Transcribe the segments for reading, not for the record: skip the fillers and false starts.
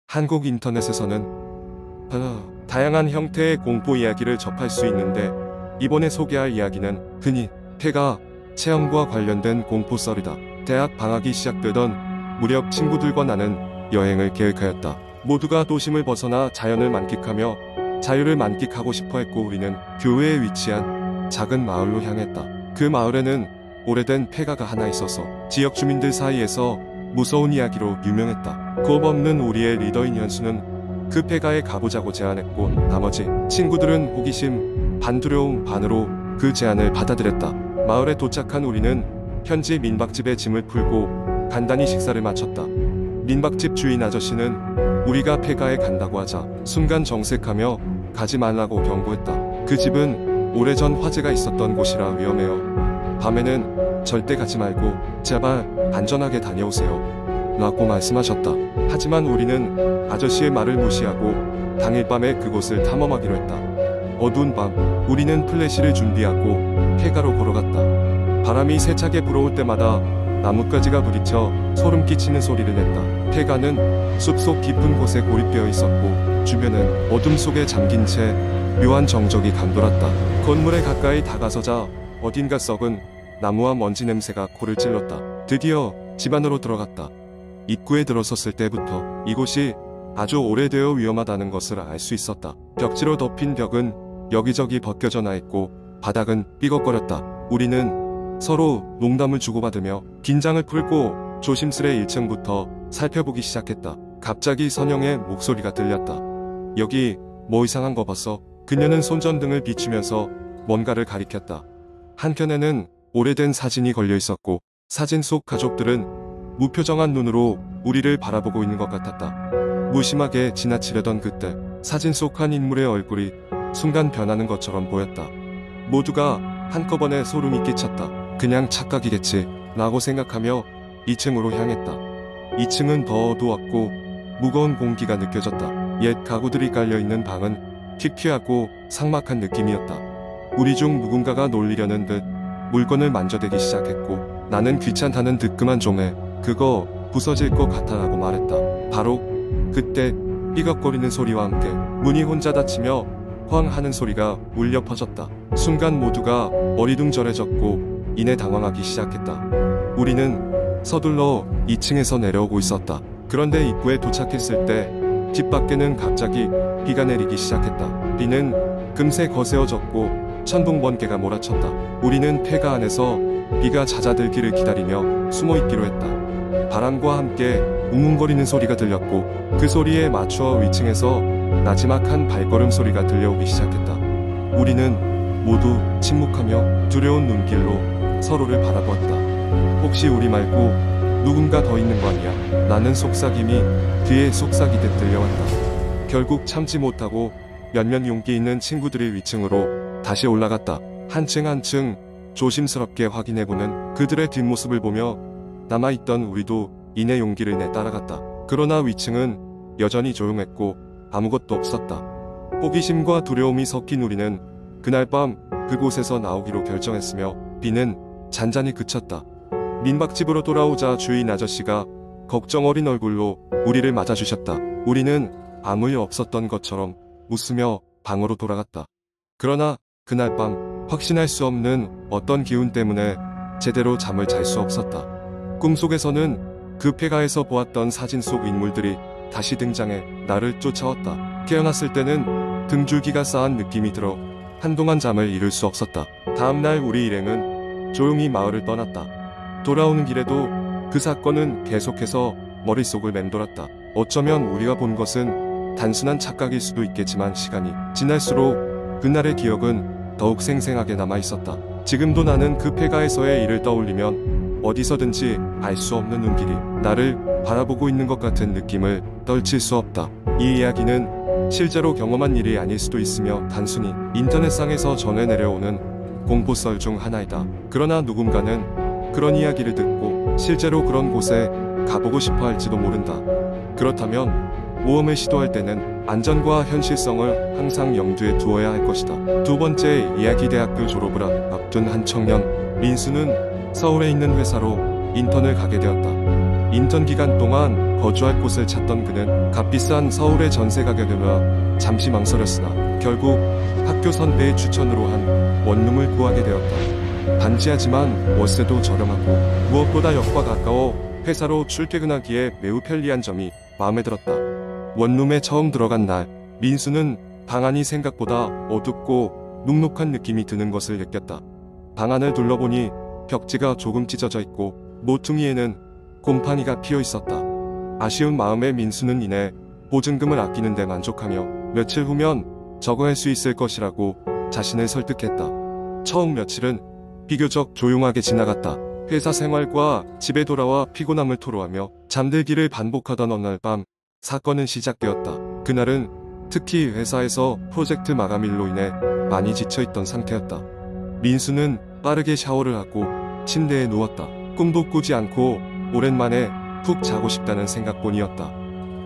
한국 인터넷에서는 다양한 형태의 공포 이야기를 접할 수 있는데 이번에 소개할 이야기는 흔히 폐가 체험과 관련된 공포썰이다. 대학 방학이 시작되던 무렵 친구들과 나는 여행을 계획하였다. 모두가 도심을 벗어나 자연을 만끽하며 자유를 만끽하고 싶어 했고 우리는 교외에 위치한 작은 마을로 향했다. 그 마을에는 오래된 폐가가 하나 있어서 지역 주민들 사이에서 무서운 이야기로 유명했다. 겁 없는 우리의 리더인 현수는 그 폐가에 가보자고 제안했고 나머지 친구들은 호기심 반 두려움 반으로 그 제안을 받아들였다. 마을에 도착한 우리는 현지 민박집에 짐을 풀고 간단히 식사를 마쳤다. 민박집 주인 아저씨는 우리가 폐가에 간다고 하자 순간 정색하며 가지 말라고 경고했다. 그 집은 오래전 화재가 있었던 곳이라 위험해요. 밤에는 절대 가지 말고 제발 안전하게 다녀오세요 라고 말씀하셨다. 하지만 우리는 아저씨의 말을 무시하고 당일 밤에 그곳을 탐험하기로 했다. 어두운 밤 우리는 플래시를 준비하고 폐가로 걸어갔다. 바람이 세차게 불어올 때마다 나뭇가지가 부딪혀 소름 끼치는 소리를 냈다. 폐가는 숲속 깊은 곳에 고립되어 있었고 주변은 어둠 속에 잠긴 채 묘한 정적이 감돌았다. 건물에 가까이 다가서자 어딘가 썩은 나무와 먼지 냄새가 코를 찔렀다. 드디어 집 안으로 들어갔다. 입구에 들어섰을 때부터 이곳이 아주 오래되어 위험하다는 것을 알 수 있었다. 벽지로 덮인 벽은 여기저기 벗겨져 나 있고 바닥은 삐걱거렸다. 우리는 서로 농담을 주고받으며 긴장을 풀고 조심스레 1층부터 살펴보기 시작했다. 갑자기 선영의 목소리가 들렸다. 여기 뭐 이상한 거 봤어? 그녀는 손전등을 비추면서 뭔가를 가리켰다. 한켠에는 오래된 사진이 걸려 있었고 사진 속 가족들은 무표정한 눈으로 우리를 바라보고 있는 것 같았다. 무심하게 지나치려던 그때 사진 속 한 인물의 얼굴이 순간 변하는 것처럼 보였다. 모두가 한꺼번에 소름이 끼쳤다. 그냥 착각이겠지 라고 생각하며 2층으로 향했다. 2층은 더 어두웠고 무거운 공기가 느껴졌다. 옛 가구들이 깔려있는 방은 퀴퀴하고 삭막한 느낌이었다. 우리 중 누군가가 놀리려는 듯 물건을 만져대기 시작했고 나는 귀찮다는 듯 그만 좀 해. 그거 부서질 것 같아 라고 말했다. 바로 그때 삐걱거리는 소리와 함께 문이 혼자 닫히며 쾅 하는 소리가 울려 퍼졌다. 순간 모두가 어리둥절해졌고 이내 당황하기 시작했다. 우리는 서둘러 2층에서 내려오고 있었다. 그런데 입구에 도착했을 때 집 밖에는 갑자기 비가 내리기 시작했다. 비는 금세 거세어졌고 천둥 번개가 몰아쳤다. 우리는 폐가 안에서 비가 잦아들기를 기다리며 숨어있기로 했다. 바람과 함께 웅웅거리는 소리가 들렸고 그 소리에 맞추어 위층에서 나지막한 발걸음 소리가 들려오기 시작했다. 우리는 모두 침묵하며 두려운 눈길로 서로를 바라보았다. 혹시 우리 말고 누군가 더 있는 거 아니야? 라는 속삭임이 뒤에 속삭이듯 들려왔다. 결국 참지 못하고 몇몇 용기 있는 친구들이 위층으로 다시 올라갔다. 한층 한층 조심스럽게 확인해보는 그들의 뒷모습을 보며 남아있던 우리도 이내 용기를 내 따라갔다. 그러나 위층은 여전히 조용했고 아무것도 없었다. 호기심과 두려움이 섞인 우리는 그날 밤 그곳에서 나오기로 결정했으며 비는 잔잔히 그쳤다. 민박집으로 돌아오자 주인 아저씨가 걱정 어린 얼굴로 우리를 맞아주셨다. 우리는 아무 일 없었던 것처럼 웃으며 방으로 돌아갔다. 그러나 그날 밤 확신할 수 없는 어떤 기운 때문에 제대로 잠을 잘 수 없었다. 꿈속에서는 그 폐가에서 보았던 사진 속 인물들이 다시 등장해 나를 쫓아왔다. 깨어났을 때는 등줄기가 쌓은 느낌이 들어 한동안 잠을 이룰 수 없었다. 다음날 우리 일행은 조용히 마을을 떠났다. 돌아오는 길에도 그 사건은 계속해서 머릿속을 맴돌았다. 어쩌면 우리가 본 것은 단순한 착각일 수도 있겠지만 시간이 지날수록 그날의 기억은 더욱 생생하게 남아있었다. 지금도 나는 그 폐가에서의 일을 떠올리면 어디서든지 알 수 없는 눈길이 나를 바라보고 있는 것 같은 느낌을 떨칠 수 없다. 이 이야기는 실제로 경험한 일이 아닐 수도 있으며 단순히 인터넷상에서 전해 내려오는 공포썰 중 하나이다. 그러나 누군가는 그런 이야기를 듣고 실제로 그런 곳에 가보고 싶어 할지도 모른다. 그렇다면 모험을 시도할 때는 안전과 현실성을 항상 염두에 두어야 할 것이다. 두 번째 이야기. 대학교 졸업을 앞둔 한 청년 민수는 서울에 있는 회사로 인턴을 가게 되었다. 인턴 기간 동안 거주할 곳을 찾던 그는 값비싼 서울의 전세 가격을 잠시 망설였으나 결국 학교 선배의 추천으로 한 원룸을 구하게 되었다. 반지하지만 월세도 저렴하고 무엇보다 역과 가까워 회사로 출퇴근하기에 매우 편리한 점이 마음에 들었다. 원룸에 처음 들어간 날, 민수는 방 안이 생각보다 어둡고 눅눅한 느낌이 드는 것을 느꼈다. 방 안을 둘러보니 벽지가 조금 찢어져 있고 모퉁이에는 곰팡이가 피어 있었다. 아쉬운 마음에 민수는 이내 보증금을 아끼는 데 만족하며 며칠 후면 적응할 수 있을 것이라고 자신을 설득했다. 처음 며칠은 비교적 조용하게 지나갔다. 회사 생활과 집에 돌아와 피곤함을 토로하며 잠들기를 반복하던 어느 날 밤, 사건은 시작되었다. 그날은 특히 회사에서 프로젝트 마감일로 인해 많이 지쳐있던 상태였다. 민수는 빠르게 샤워를 하고 침대에 누웠다. 꿈도 꾸지 않고 오랜만에 푹 자고 싶다는 생각뿐이었다.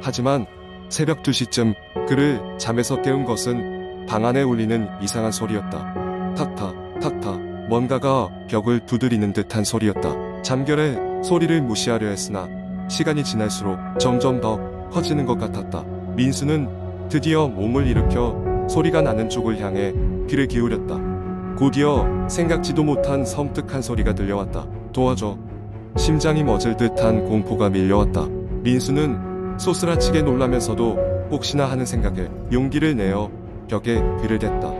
하지만 새벽 2시쯤 그를 잠에서 깨운 것은 방 안에 울리는 이상한 소리였다. 탁탁 탁탁 뭔가가 벽을 두드리는 듯한 소리였다. 잠결에 소리를 무시하려 했으나 시간이 지날수록 점점 더 커지는 것 같았다. 민수는 드디어 몸을 일으켜 소리가 나는 쪽을 향해 귀를 기울였다. 곧이어 생각지도 못한 섬뜩한 소리가 들려왔다. 도와줘. 심장이 멎을 듯한 공포가 밀려왔다. 민수는 소스라치게 놀라면서도 혹시나 하는 생각에 용기를 내어 벽에 귀를 댔다.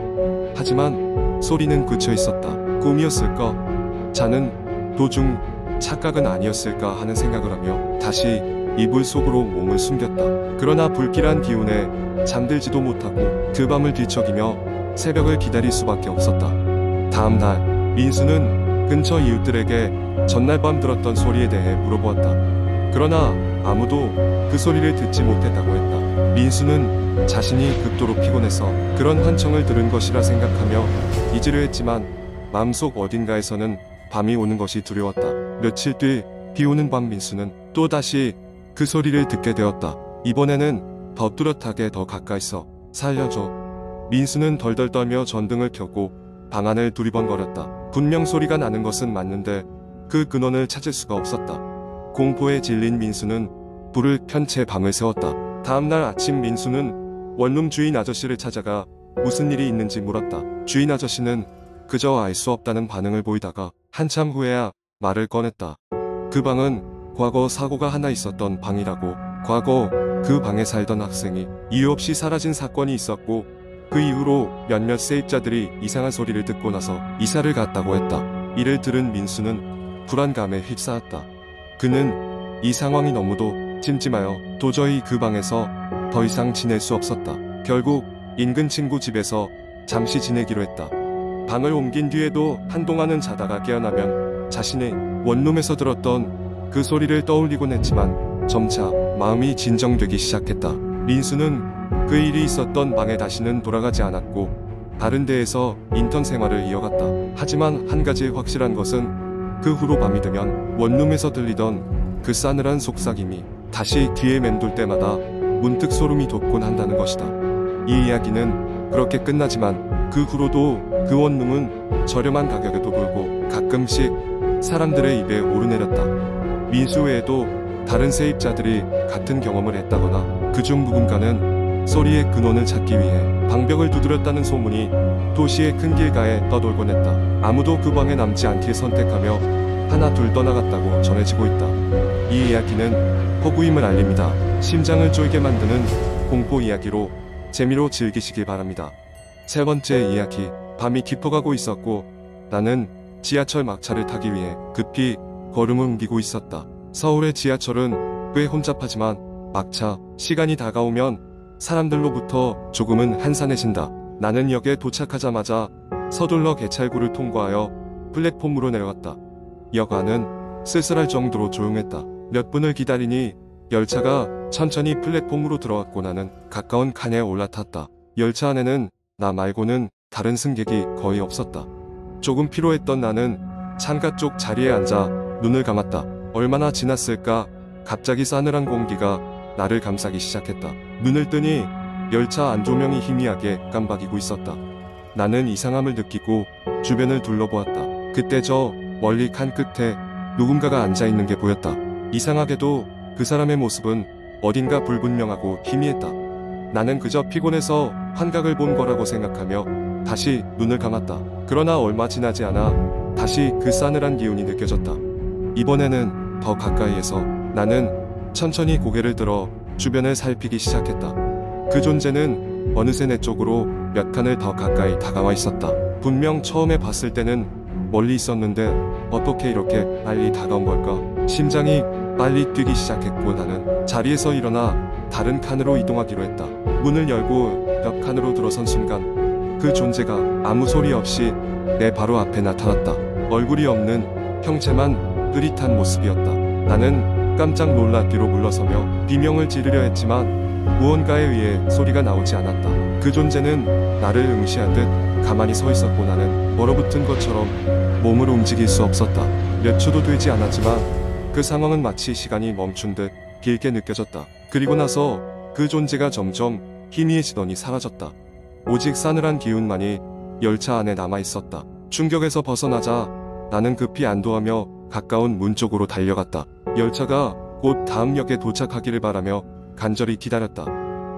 하지만 소리는 그쳐 있었다. 꿈이었을까? 자는 도중 착각은 아니었을까 하는 생각을 하며 다시 이불 속으로 몸을 숨겼다. 그러나 불길한 기운에 잠들지도 못하고 그 밤을 뒤척이며 새벽을 기다릴 수밖에 없었다. 다음 날 민수는 근처 이웃들에게 전날 밤 들었던 소리에 대해 물어보았다. 그러나 아무도 그 소리를 듣지 못했다고 했다. 민수는 자신이 극도로 피곤해서 그런 환청을 들은 것이라 생각하며 잊으려 했지만 마음속 어딘가에서는 밤이 오는 것이 두려웠다. 며칠 뒤 비오는 밤 민수는 또다시 그 소리를 듣게 되었다. 이번에는 더 뚜렷하게 더 가까이서 살려줘. 민수는 덜덜 떨며 전등을 켜고 방 안을 두리번거렸다. 분명 소리가 나는 것은 맞는데 그 근원을 찾을 수가 없었다. 공포에 질린 민수는 불을 편 채 방을 세웠다. 다음날 아침 민수는 원룸 주인 아저씨를 찾아가 무슨 일이 있는지 물었다. 주인 아저씨는 그저 알 수 없다는 반응을 보이다가 한참 후에야 말을 꺼냈다. 그 방은 과거 사고가 하나 있었던 방이라고. 과거 그 방에 살던 학생이 이유 없이 사라진 사건이 있었고 그 이후로 몇몇 세입자들이 이상한 소리를 듣고 나서 이사를 갔다고 했다. 이를 들은 민수는 불안감에 휩싸였다. 그는 이 상황이 너무도 찜찜하여 도저히 그 방에서 더 이상 지낼 수 없었다. 결국 인근 친구 집에서 잠시 지내기로 했다. 방을 옮긴 뒤에도 한동안은 자다가 깨어나면 자신의 원룸에서 들었던 그 소리를 떠올리곤 했지만 점차 마음이 진정되기 시작했다. 민수는 그 일이 있었던 방에 다시는 돌아가지 않았고 다른 데에서 인턴 생활을 이어갔다. 하지만 한 가지 확실한 것은 그 후로 밤이 되면 원룸에서 들리던 그 싸늘한 속삭임이 다시 귀에 맴돌 때마다 문득 소름이 돋곤 한다는 것이다. 이 이야기는 그렇게 끝나지만 그 후로도 그 원룸은 저렴한 가격에도 불고 가끔씩 사람들의 입에 오르내렸다. 민수 외에도 다른 세입자들이 같은 경험을 했다거나 그중 누군가는 소리의 근원을 찾기 위해 방벽을 두드렸다는 소문이 도시의 큰 길가에 떠돌곤 했다. 아무도 그 방에 남지 않길 선택하며 하나 둘 떠나갔다고 전해지고 있다. 이 이야기는 허구임을 알립니다. 심장을 쫄게 만드는 공포 이야기로 재미로 즐기시길 바랍니다. 세 번째 이야기. 밤이 깊어가고 있었고 나는 지하철 막차를 타기 위해 급히 걸음을 옮기고 있었다. 서울의 지하철은 꽤 혼잡하지만 막차 시간이 다가오면 사람들로부터 조금은 한산해진다. 나는 역에 도착하자마자 서둘러 개찰구를 통과하여 플랫폼으로 내려갔다. 역 안은 쓸쓸할 정도로 조용했다. 몇 분을 기다리니 열차가 천천히 플랫폼으로 들어왔고 나는 가까운 칸에 올라탔다. 열차 안에는 나 말고는 다른 승객이 거의 없었다. 조금 피로했던 나는 창가 쪽 자리에 앉아 눈을 감았다. 얼마나 지났을까? 갑자기 싸늘한 공기가 나를 감싸기 시작했다. 눈을 뜨니 열차 안조명이 희미하게 깜박이고 있었다. 나는 이상함을 느끼고 주변을 둘러보았다. 그때 저 멀리 칸 끝에 누군가가 앉아있는 게 보였다. 이상하게도 그 사람의 모습은 어딘가 불분명하고 희미했다. 나는 그저 피곤해서 환각을 본 거라고 생각하며 다시 눈을 감았다. 그러나 얼마 지나지 않아 다시 그 싸늘한 기운이 느껴졌다. 이번에는 더 가까이에서 나는 천천히 고개를 들어 주변을 살피기 시작했다. 그 존재는 어느새 내 쪽으로 몇 칸을 더 가까이 다가와 있었다. 분명 처음에 봤을 때는 멀리 있었는데 어떻게 이렇게 빨리 다가온 걸까? 심장이 빨리 뛰기 시작했고 나는 자리에서 일어나 다른 칸으로 이동하기로 했다. 문을 열고 몇 칸으로 들어선 순간 그 존재가 아무 소리 없이 내 바로 앞에 나타났다. 얼굴이 없는 형체만 흐릿한 모습이었다. 나는 깜짝 놀라 뒤로 물러서며 비명을 지르려 했지만 무언가에 의해 소리가 나오지 않았다. 그 존재는 나를 응시하듯 가만히 서 있었고 나는 얼어붙은 것처럼 몸을 움직일 수 없었다. 몇 초도 되지 않았지만 그 상황은 마치 시간이 멈춘 듯 길게 느껴졌다. 그리고 나서 그 존재가 점점 희미해지더니 사라졌다. 오직 싸늘한 기운만이 열차 안에 남아 있었다. 충격에서 벗어나자 나는 급히 안도하며 가까운 문 쪽으로 달려갔다. 열차가 곧 다음 역에 도착하기를 바라며 간절히 기다렸다.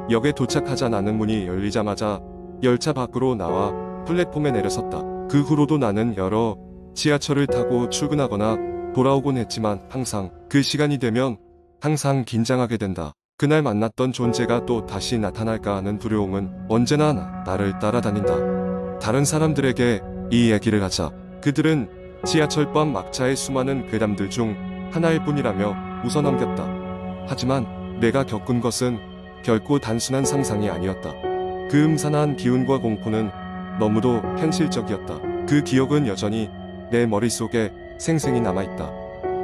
역에 도착하자 나는 문이 열리자마자 열차 밖으로 나와 플랫폼에 내려섰다. 그 후로도 나는 여러 지하철을 타고 출근하거나 돌아오곤 했지만 항상 그 시간이 되면 항상 긴장하게 된다. 그날 만났던 존재가 또 다시 나타날까 하는 두려움은 언제나 나를 따라다닌다. 다른 사람들에게 이 이야기를 하자 그들은 지하철밤 막차의 수많은 괴담들 중 하나일 뿐이라며 웃어넘겼다. 하지만 내가 겪은 것은 결코 단순한 상상이 아니었다. 그 음산한 기운과 공포는 너무도 현실적이었다. 그 기억은 여전히 내 머릿속에 생생히 남아있다.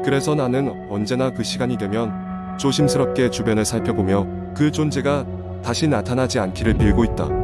그래서 나는 언제나 그 시간이 되면 조심스럽게 주변을 살펴보며 그 존재가 다시 나타나지 않기를 빌고 있다.